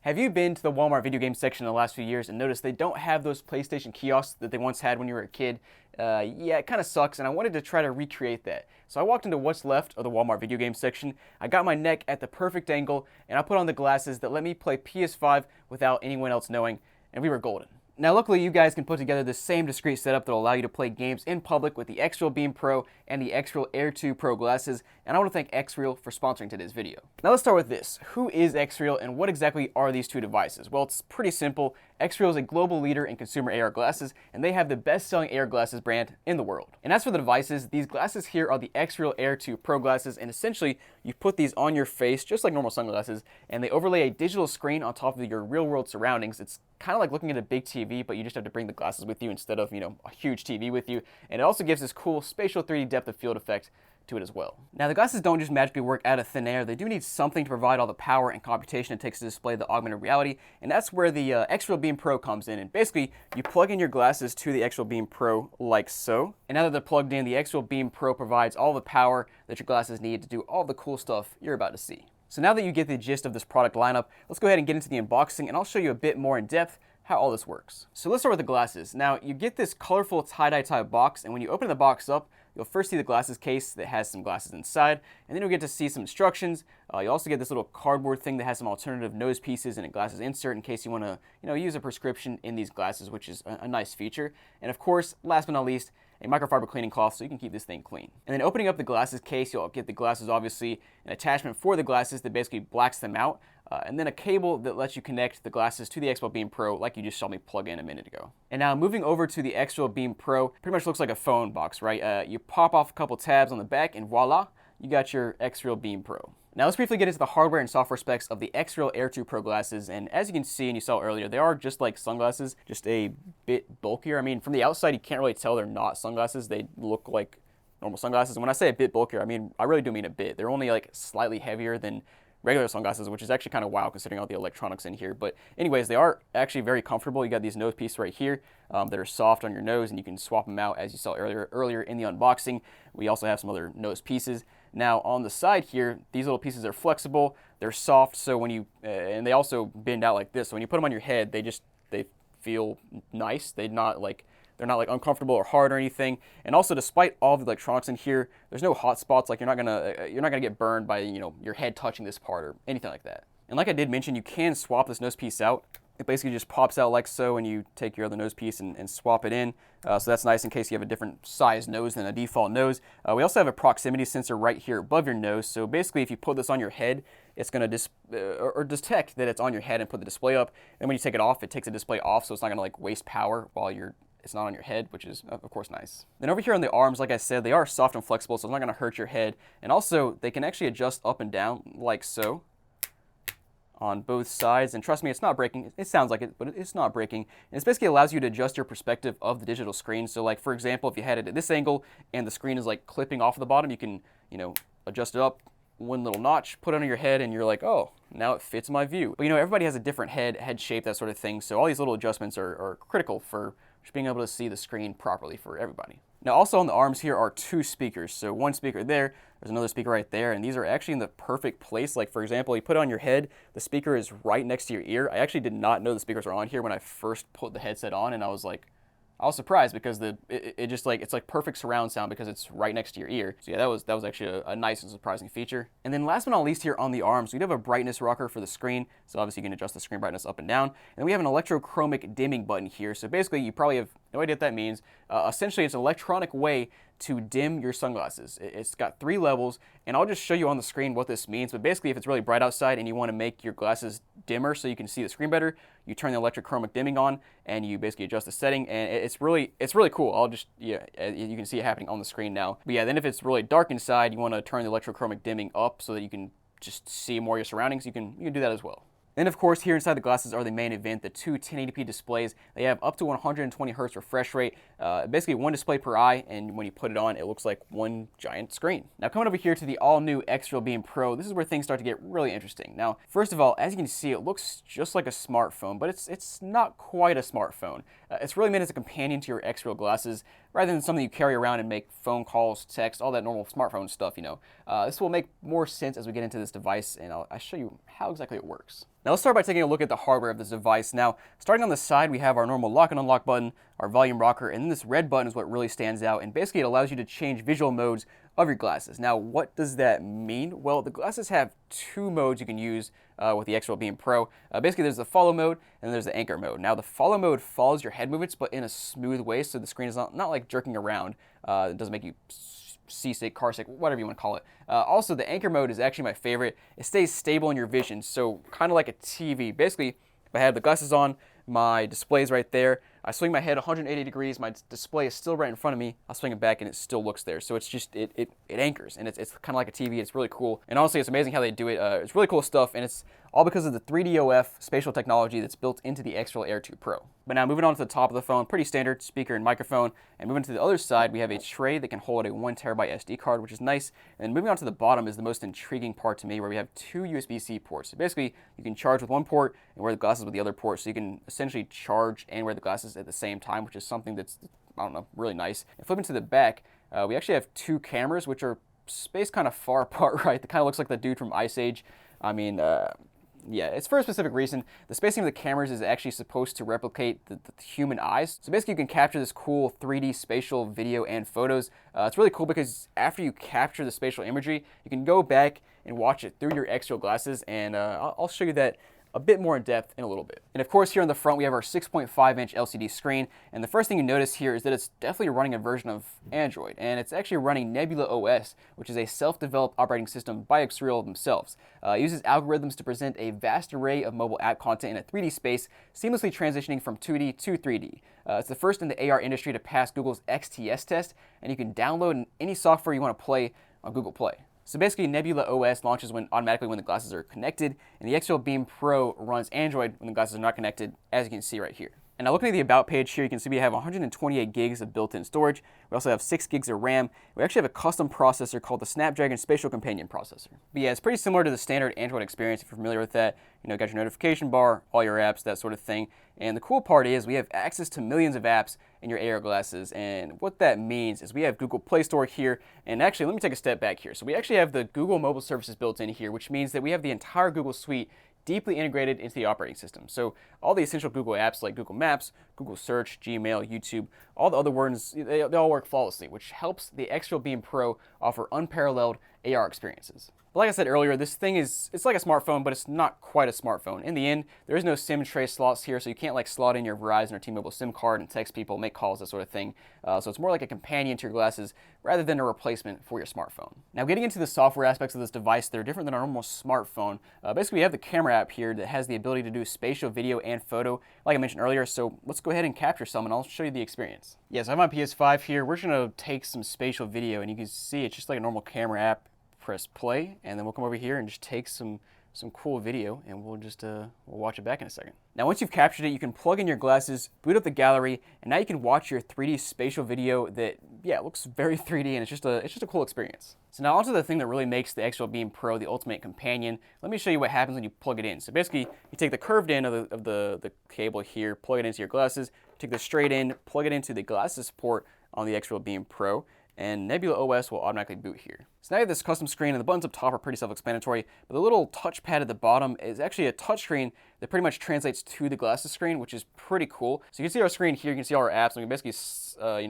Have you been to the Walmart video game section in the last few years and noticed they don't have those PlayStation kiosks that they once had when you were a kid? Yeah, it kind of sucks, and I wanted to try to recreate that. So I walked into what's left of the Walmart video game section. I got my neck at the perfect angle, and I put on the glasses that let me play PS5 without anyone else knowing, and we were golden. Now, luckily, you guys can put together the same discreet setup that will allow you to play games in public with the XREAL Beam Pro and the XREAL Air 2 Pro glasses, and I want to thank XREAL for sponsoring today's video. Now, let's start with this. Who is XREAL, and what exactly are these two devices? Well, it's pretty simple. XREAL is a global leader in consumer AR glasses, and they have the best-selling AR glasses brand in the world. And as for the devices, these glasses here are the XREAL Air 2 Pro glasses, and essentially, you put these on your face just like normal sunglasses, and they overlay a digital screen on top of your real-world surroundings. It's kind of like looking at a big TV, but you just have to bring the glasses with you instead of, a huge TV with you. And it also gives this cool spatial 3D depth of field effect to it as well. Now, the glasses don't just magically work out of thin air. They do need something to provide all the power and computation it takes to display the augmented reality, and that's where the XREAL Beam Pro comes in. And basically, you plug in your glasses to the XREAL Beam Pro like so, and now that they're plugged in, the XREAL Beam Pro provides all the power that your glasses need to do all the cool stuff you're about to see. So now that you get the gist of this product lineup, let's go ahead and get into the unboxing, and I'll show you a bit more in depth how all this works. So let's start with the glasses. Now, you get this colorful tie-dye type box, and when you open the box up, you'll first see the glasses case that has some glasses inside, and then you'll get to see some instructions. You also get this little cardboard thing that has some alternative nose pieces and a glasses insert in case you want to, use a prescription in these glasses, which is a nice feature. And of course, last but not least, a microfiber cleaning cloth so you can keep this thing clean. And then opening up the glasses case, you'll get the glasses, obviously, an attachment for the glasses that basically blacks them out, and then a cable that lets you connect the glasses to the XREAL Beam Pro like you just saw me plug in a minute ago. And now moving over to the XREAL Beam Pro, pretty much looks like a phone box, right? You pop off a couple tabs on the back and voila, you got your XREAL Beam Pro. Now let's briefly get into the hardware and software specs of the XREAL Air 2 Pro glasses, and as you can see and you saw earlier, they are just like sunglasses, just a bit bulkier. I mean, from the outside you can't really tell they're not sunglasses. They look like normal sunglasses. And when I say a bit bulkier, I mean, I really do mean a bit. They're only like slightly heavier than regular sunglasses, which is actually kind of wild considering all the electronics in here. But anyways, they are actually very comfortable. You got these nose pieces right here that are soft on your nose, and you can swap them out as you saw earlier in the unboxing. We also have some other nose pieces. Now on the side here, these little pieces are flexible, they're soft, so when you, and they also bend out like this, so when you put them on your head, they feel nice. They're not like uncomfortable or hard or anything. And also, despite all the electronics in here, there's no hot spots. Like you're not gonna get burned by your head touching this part or anything like that. And like I did mention, you can swap this nose piece out. It basically just pops out like so, and you take your other nose piece and swap it in. So that's nice in case you have a different size nose than a default nose. We also have a proximity sensor right here above your nose. So basically, if you put this on your head, it's going to detect that it's on your head and put the display up. And when you take it off, it takes the display off, so it's not going to like waste power while it's not on your head, which is of course nice. Then over here on the arms, like I said, they are soft and flexible, so it's not going to hurt your head. And also, they can actually adjust up and down like so on both sides, and trust me, it's not breaking. It sounds like it, but it's not breaking. And it basically allows you to adjust your perspective of the digital screen. So like, for example, if you had it at this angle and the screen is like clipping off of the bottom, you can, adjust it up one little notch, put it on your head, and you're like, oh, now it fits my view. But everybody has a different head shape, that sort of thing. So all these little adjustments are critical for just being able to see the screen properly for everybody. Now also on the arms here are two speakers. So one speaker there's another speaker right there, and these are actually in the perfect place. Like for example, you put it on your head, the speaker is right next to your ear. I actually did not know the speakers were on here when I first put the headset on, and I was surprised because it's like perfect surround sound because it's right next to your ear. So yeah, that was actually a nice and surprising feature. And then last but not least here on the arms, we do have a brightness rocker for the screen. So obviously you can adjust the screen brightness up and down. And we have an electrochromic dimming button here. So basically you probably have no idea what that means. Essentially it's an electronic way to dim your sunglasses. It's got 3 levels, and I'll just show you on the screen what this means. But basically, if it's really bright outside and you want to make your glasses dimmer so you can see the screen better, you turn the electrochromic dimming on, and you basically adjust the setting, and it's really cool. You can see it happening on the screen now. But yeah, then if it's really dark inside, you want to turn the electrochromic dimming up so that you can just see more of your surroundings. You can do that as well. Then of course, here inside the glasses are the main event, the two 1080p displays. They have up to 120 Hz refresh rate, basically one display per eye, and when you put it on, it looks like one giant screen. Now coming over here to the all-new XREAL Beam Pro, this is where things start to get really interesting. Now, first of all, as you can see, it looks just like a smartphone, but it's not quite a smartphone. It's really meant as a companion to your XREAL glasses. rather than something you carry around and make phone calls, text, all that normal smartphone stuff, you know. This will make more sense as we get into this device, and I'll show you how exactly it works. Now let's start by taking a look at the hardware of this device. Now, starting on the side, we have our normal lock and unlock button, our volume rocker, and then this red button is what really stands out, and basically it allows you to change visual modes of your glasses. Now, what does that mean? Well, the glasses have two modes you can use with the XREAL Beam Pro. Basically, there's the follow mode and there's the anchor mode. Now, the follow mode follows your head movements, but in a smooth way, so the screen is not like jerking around. It doesn't make you seasick, car sick, whatever you want to call it. Also, the anchor mode is actually my favorite. It stays stable in your vision, so kind of like a TV. Basically, if I have the glasses on, my display's right there. I swing my head 180 degrees, my display is still right in front of me. I'll swing it back and it still looks there. So it's just, it anchors, and it's kind of like a TV. It's really cool. And honestly, it's amazing how they do it. It's really cool stuff, and it's all because of the 3DOF spatial technology that's built into the XREAL Air 2 Pro. But now moving on to the top of the phone, pretty standard speaker and microphone. And moving to the other side, we have a tray that can hold a 1 terabyte SD card, which is nice. And moving on to the bottom is the most intriguing part to me, where we have two USB-C ports. So basically, you can charge with one port and wear the glasses with the other port. So you can essentially charge and wear the glasses at the same time, which is something that's, I don't know, really nice. And flipping to the back, we actually have two cameras, which are spaced kind of far apart, right? That kind of looks like the dude from Ice Age. I mean, yeah, it's for a specific reason. The spacing of the cameras is actually supposed to replicate the human eyes. So basically, you can capture this cool 3D spatial video and photos. It's really cool because after you capture the spatial imagery, you can go back and watch it through your XREAL glasses, and I'll show you that a bit more in depth in a little bit. And of course, here on the front, we have our 6.5-inch LCD screen. And the first thing you notice here is that it's definitely running a version of Android. And it's actually running Nebula OS, which is a self-developed operating system by XREAL themselves. It uses algorithms to present a vast array of mobile app content in a 3D space, seamlessly transitioning from 2D to 3D. It's the first in the AR industry to pass Google's XTS test, and you can download any software you want to play on Google Play. So basically, Nebula OS launches automatically when the glasses are connected, and the XREAL Beam Pro runs Android when the glasses are not connected, as you can see right here. And now looking at the About page here, you can see we have 128 gigs of built-in storage. We also have 6 gigs of RAM. We actually have a custom processor called the Snapdragon Spatial Companion Processor. But yeah, it's pretty similar to the standard Android experience if you're familiar with that. You know, got your notification bar, all your apps, that sort of thing. And the cool part is we have access to millions of apps in your AR glasses. And what that means is we have Google Play Store here. And actually, let me take a step back here. So we actually have the Google mobile services built in here, which means that we have the entire Google suite deeply integrated into the operating system. So all the essential Google apps like Google Maps, Google Search, Gmail, YouTube, all the other ones, they all work flawlessly, which helps the XREAL Beam Pro offer unparalleled AR experiences. But like I said earlier, this thing it's like a smartphone, but it's not quite a smartphone. In the end, there is no SIM tray slots here, so you can't like slot in your Verizon or T-Mobile SIM card and text people, make calls, that sort of thing. So it's more like a companion to your glasses rather than a replacement for your smartphone. Now, getting into the software aspects of this device, they're different than our normal smartphone. Basically, we have the camera app here that has the ability to do spatial video and photo, like I mentioned earlier. So let's go ahead and capture some, and I'll show you the experience. Yes, I have my PS5 here. We're just going to take some spatial video, and you can see it's just like a normal camera app. Press play, and then we'll come over here and just take some cool video, and we'll just we'll watch it back in a second. Now, once you've captured it, you can plug in your glasses, boot up the gallery, and now you can watch your 3D spatial video that, yeah, looks very 3D, and it's just a cool experience. So now onto the thing that really makes the XREAL Beam Pro the ultimate companion. Let me show you what happens when you plug it in. So basically, you take the curved end of the cable here, plug it into your glasses, take the straight end, plug it into the glasses port on the XREAL Beam Pro, and Nebula OS will automatically boot here. So now you have this custom screen, and the buttons up top are pretty self-explanatory, but the little touchpad at the bottom is actually a touch screen that pretty much translates to the glasses screen, which is pretty cool. So you can see our screen here, you can see all our apps, and we can basically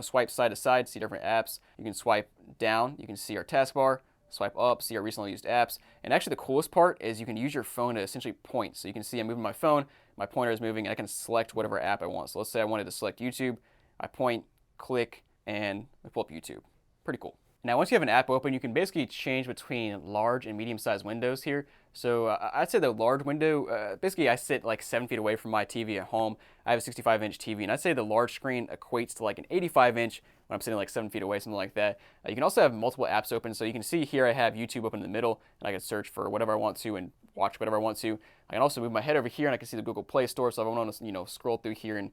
swipe side to side, see different apps. You can swipe down, you can see our taskbar, swipe up, see our recently used apps. And actually the coolest part is you can use your phone to essentially point. So you can see I'm moving my phone, my pointer is moving, and I can select whatever app I want. So let's say I wanted to select YouTube, I point, click, and I pull up YouTube. Pretty cool. Now, once you have an app open, you can basically change between large and medium-sized windows here. So I'd say the large window, basically I sit like 7 feet away from my TV at home. I have a 65-inch TV, and I'd say the large screen equates to like an 85-inch when I'm sitting like 7 feet away, something like that. You can also have multiple apps open. So you can see here I have YouTube open in the middle, and I can search for whatever I want to and watch whatever I want to. I can also move my head over here, and I can see the Google Play Store. So if I want to, scroll through here and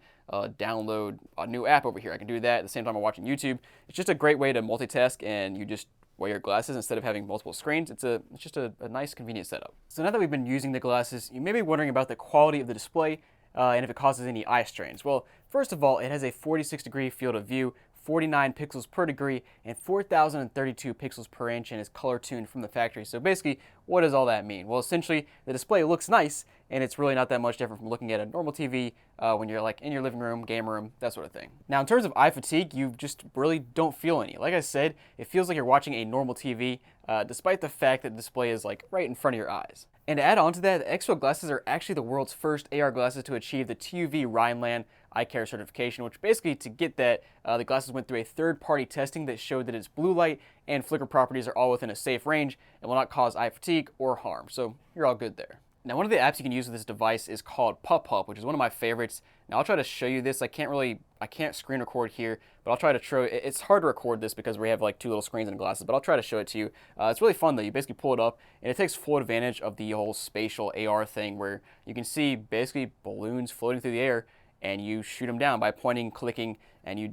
download a new app over here, I can do that at the same time I'm watching YouTube. It's just a great way to multitask, and you just wear your glasses instead of having multiple screens. It's just a nice, convenient setup. So now that we've been using the glasses, you may be wondering about the quality of the display and if it causes any eye strains. Well, first of all, it has a 46-degree field of view 49 pixels per degree, and 4032 pixels per inch, and is color tuned from the factory. So basically, what does all that mean? Well, essentially, the display looks nice, and it's really not that much different from looking at a normal TV when you're like in your living room, game room, that sort of thing. Now, in terms of eye fatigue, you just really don't feel any. Like I said, it feels like you're watching a normal TV, despite the fact that the display is like right in front of your eyes. And to add on to that, the XREAL glasses are actually the world's first AR glasses to achieve the TUV Rhineland eye care certification, which basically to get that, the glasses went through a third-party testing that showed that its blue light and flicker properties are all within a safe range and will not cause eye fatigue or harm. So you're all good there. Now, one of the apps you can use with this device is called PupHub, which is one of my favorites. Now, I'll try to show you this. I can't screen record here, but I'll try to show. It's hard to record this because we have like two little screens and glasses, but I'll try to show it to you. It's really fun though. You basically pull it up, and it takes full advantage of the whole spatial AR thing, where you can see basically balloons floating through the air, and you shoot them down by pointing, clicking, and you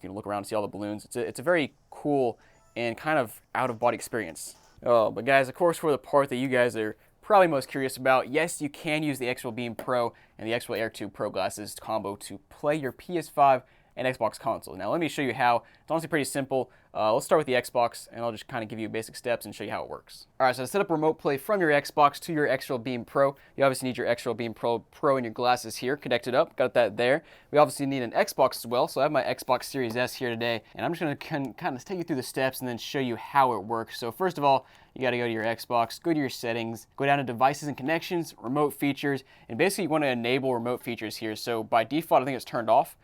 can look around and see all the balloons. It's a very cool and kind of out-of-body experience. Oh, but guys, of course, for the part that you guys are probably most curious about, yes, you can use the XREAL Beam Pro and the XREAL Air 2 Pro glasses combo to play your PS5 and Xbox console. Now, let me show you how. It's honestly pretty simple. Let's start with the Xbox, and I'll just kind of give you basic steps and show you how it works. All right, so to set up remote play from your Xbox to your XREAL Beam Pro, you obviously need your XREAL Beam Pro in your glasses here, connected up. Got that there. We obviously need an Xbox as well, so I have my Xbox Series S here today, and I'm just going to kind of take you through the steps and then show you how it works. So first of all, you got to go to your Xbox, go to your settings, go down to devices and connections, remote features, and basically you want to enable remote features here. So by default, I think it's turned off.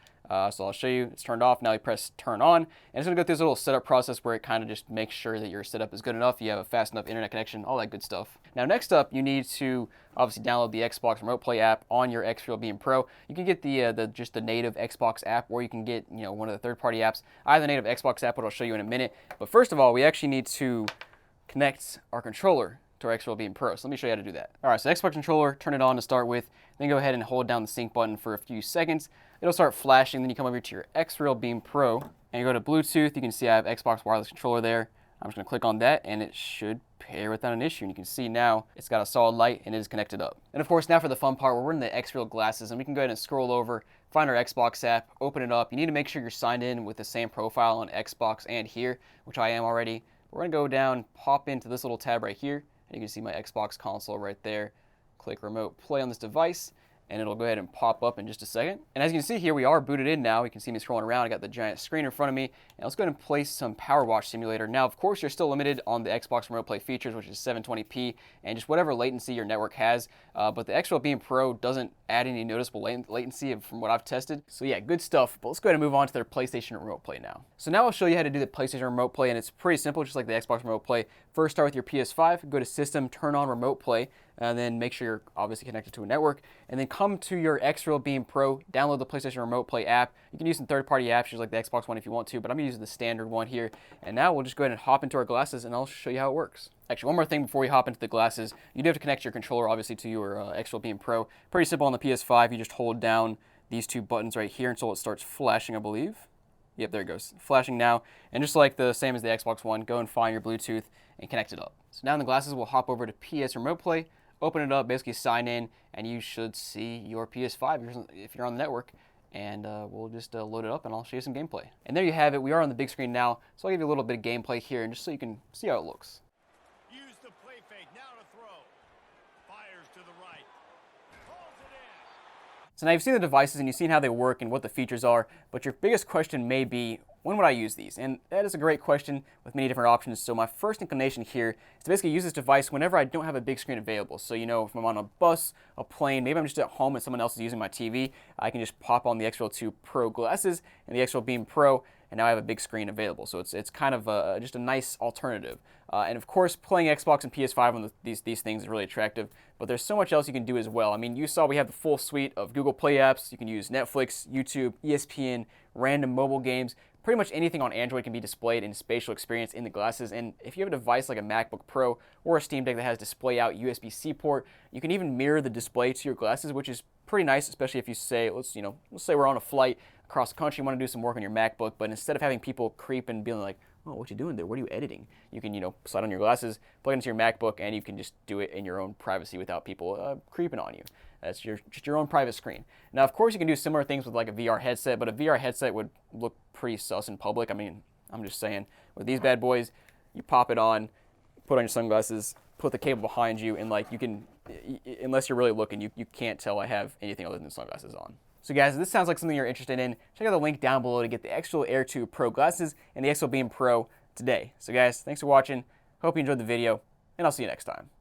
So I'll show you, it's turned off. Now you press turn on, and it's going to go through this little setup process where it kind of just makes sure that your setup is good enough, you have a fast enough internet connection, all that good stuff. Now next up, you need to obviously download the Xbox Remote Play app on your XREAL Beam Pro. You can get just the native Xbox app, or you can get one of the third-party apps. I have the native Xbox app, which I'll show you in a minute. But first of all, we actually need to connect our controller to our XREAL Beam Pro. So let me show you how to do that. All right, so Xbox controller, turn it on to start with. Then go ahead and hold down the sync button for a few seconds. It'll start flashing. Then you come over to your XREAL Beam Pro and you go to Bluetooth. You can see I have Xbox wireless controller there. I'm just going to click on that, and it should pair without an issue. And you can see now it's got a solid light and it is connected up. And of course, now for the fun part, we're in the XREAL glasses, and we can go ahead and scroll over, find our Xbox app, open it up. You need to make sure you're signed in with the same profile on Xbox and here, which I am already. We're going to go down, pop into this little tab right here, and you can see my Xbox console right there. Click remote play on this device, and it'll go ahead and pop up in just a second. And as you can see here, we are booted in now. You can see me scrolling around. I got the giant screen in front of me. And let's go ahead and play some Power Wash Simulator. Now, of course, you're still limited on the Xbox Remote Play features, which is 720p, and just whatever latency your network has. But the XREAL Beam Pro doesn't add any noticeable latency from what I've tested. So yeah, good stuff. But let's go ahead and move on to their PlayStation Remote Play now. So now I'll show you how to do the PlayStation Remote Play, and it's pretty simple, just like the Xbox Remote Play. First, start with your PS5, go to System, turn on Remote Play, and then make sure you're obviously connected to a network, and then come to your XREAL Beam Pro, download the PlayStation Remote Play app. You can use some third-party apps, just like the Xbox One if you want to, but I'm using the standard one here. And now we'll just go ahead and hop into our glasses, and I'll show you how it works. Actually, one more thing before we hop into the glasses, you do have to connect your controller, obviously, to your XREAL Beam Pro. Pretty simple on the PS5. You just hold down these two buttons right here until it starts flashing, I believe. Yep, there it goes. Flashing now. And just like the same as the Xbox One, go and find your Bluetooth and connect it up. So now in the glasses, we'll hop over to PS Remote Play, open it up, basically sign in, and you should see your PS5 if you're on the network. And we'll just load it up, and I'll show you some gameplay. And there you have it. We are on the big screen now, so I'll give you a little bit of gameplay here, and just so you can see how it looks. Use the play fake now to throw. Fires to the right. Pulls it in. So now you've seen the devices, and you've seen how they work and what the features are, but your biggest question may be, when would I use these? And that is a great question with many different options. So my first inclination here is to basically use this device whenever I don't have a big screen available. So, if I'm on a bus, a plane, maybe I'm just at home and someone else is using my TV, I can just pop on the XREAL 2 Pro glasses and the XREAL Beam Pro, and now I have a big screen available. So it's kind of just a nice alternative. And of course, playing Xbox and PS5 on these things is really attractive, but there's so much else you can do as well. I mean, you saw we have the full suite of Google Play apps. You can use Netflix, YouTube, ESPN, random mobile games. Pretty much anything on Android can be displayed in spatial experience in the glasses, and if you have a device like a MacBook Pro or a Steam Deck that has display out USB-C port, you can even mirror the display to your glasses, which is pretty nice, especially if you say, let's say we're on a flight across the country, you want to do some work on your MacBook, but instead of having people creep and being like, oh, what you doing there? What are you editing? You can, slide on your glasses, plug it into your MacBook, and you can just do it in your own privacy without people creeping on you. That's just your own private screen. Now, of course, you can do similar things with like a VR headset, but a VR headset would look pretty sus in public. I mean, I'm just saying, with these bad boys, you pop it on, put on your sunglasses, put the cable behind you, and like you can, unless you're really looking, you can't tell I have anything other than sunglasses on. So guys, if this sounds like something you're interested in, check out the link down below to get the XREAL Air 2 Pro glasses and the XREAL Beam Pro today. So guys, thanks for watching. Hope you enjoyed the video, and I'll see you next time.